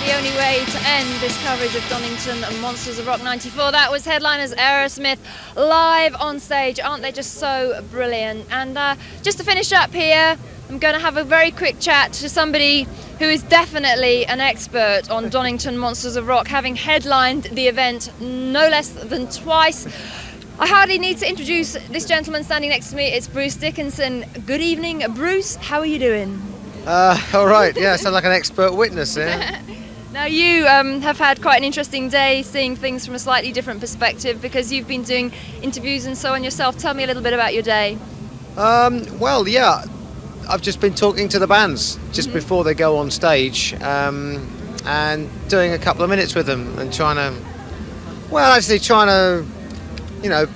the only way to end this coverage of Donington and Monsters of Rock 94. That was headliners Aerosmith live on stage. Aren't they just so brilliant? And just to finish up here, I'm going to have a very quick chat to somebody who is definitely an expert on Donington Monsters of Rock, having headlined the event no less than twice. I hardly need to introduce this gentleman standing next to me. It's Bruce Dickinson. Good evening, Bruce. How are you doing? All right, yeah, sound like an expert witness, yeah. Now you have had quite an interesting day, seeing things from a slightly different perspective, because you've been doing interviews and so on yourself. Tell me a little bit about your day. Well, yeah, I've just been talking to the bands just before they go on stage, and doing a couple of minutes with them and trying to, you know,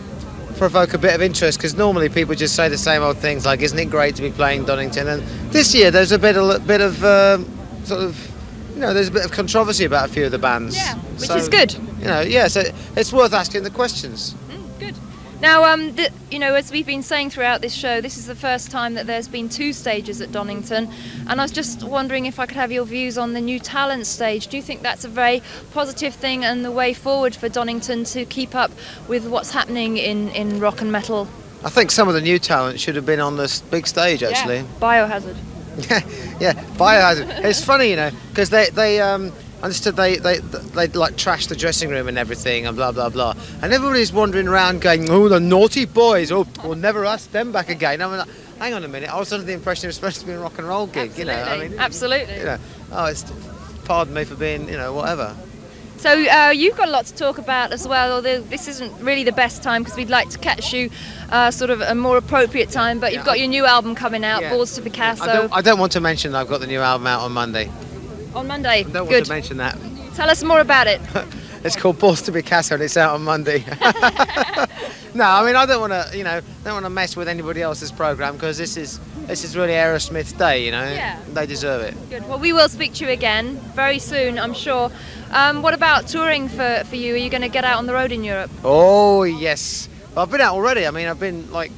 provoke a bit of interest, because normally people just say the same old things like, isn't it great to be playing Donington? And this year there's a bit of sort of, you know, there's a bit of controversy about a few of the bands. Yeah, which is good. You know, yeah, so it's worth asking the questions. Good. Now, you know, as we've been saying throughout this show, this is the first time that there's been two stages at Donington, and I was just wondering if I could have your views on the new talent stage. Do you think that's a very positive thing and the way forward for Donington to keep up with what's happening in rock and metal? I think some of the new talent should have been on this big stage, actually. Yeah. Biohazard. Yeah, Biohazard. It's funny, you know, because they understood they like trashed the dressing room and everything and blah blah blah, and everybody's wandering around going, oh, the naughty boys, oh, we'll never ask them back again. I mean, like, hang on a minute, I was under the impression it was supposed to be a rock and roll gig. Absolutely. You know, I mean, absolutely. You know, pardon me for being, you know, whatever. So you've got a lot to talk about as well, although this isn't really the best time, because we'd like to catch you sort of a more appropriate time, but you've got your new album coming out, Balls To Picasso. I don't want to mention that I've got the new album out on Monday. On Monday? I don't Good. want to mention that. Tell us more about it. It's called Balls To Picasso and it's out on Monday. No, I mean, I don't want to, you know, don't want to mess with anybody else's programme, because this is really Aerosmith's day, you know. Yeah. They deserve it. Good. Well, we will speak to you again very soon, I'm sure. What about touring for you? Are you going to get out on the road in Europe? Oh yes, well, I've been out already. I mean, I've been like.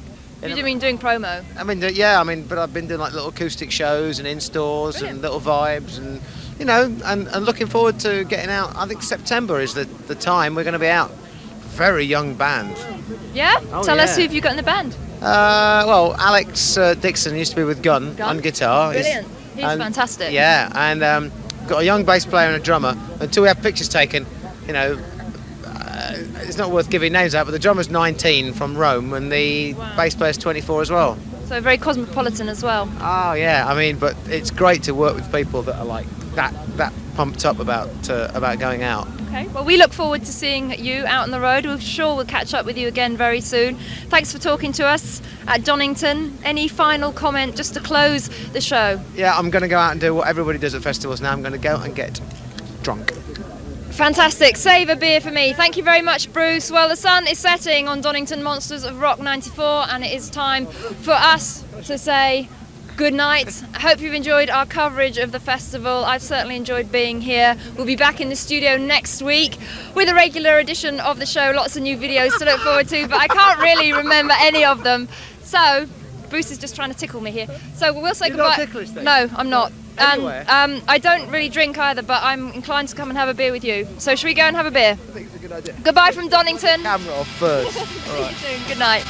You mean doing promo? I mean, yeah. I mean, but I've been doing like little acoustic shows and in stores and little vibes, and you know, and looking forward to getting out. I think September is the time we're going to be out. Very young band. Yeah. Oh, Tell us yeah. who have you got in the band. Well, Alex Dixon used to be with Gun on guitar. Brilliant. He's fantastic. Yeah, and got a young bass player and a drummer. Until we have pictures taken, you know, it's not worth giving names out, but the drummer's 19 from Rome, and the bass player's 24 as well. So very cosmopolitan as well. Oh yeah, I mean, but it's great to work with people that are like that pumped up about going out. Okay, well, we look forward to seeing you out on the road. We're sure we'll catch up with you again very soon. Thanks for talking to us at Donington. Any final comment just to close the show? Yeah, I'm going to go out and do what everybody does at festivals now. I'm going to go and get drunk. Fantastic. Save a beer for me. Thank you very much, Bruce. Well, the sun is setting on Donington Monsters of Rock 94, and it is time for us to say good night. I hope you've enjoyed our coverage of the festival. I've certainly enjoyed being here. We'll be back in the studio next week with a regular edition of the show. Lots of new videos to look forward to, but I can't really remember any of them. So, Bruce is just trying to tickle me here. So we'll say goodbye. You're not ticklish then? No, I'm not. Anywhere? I don't really drink either, but I'm inclined to come and have a beer with you. So should we go and have a beer? I think it's a good idea. Goodbye from Donington. Camera off first. See you soon. Good night.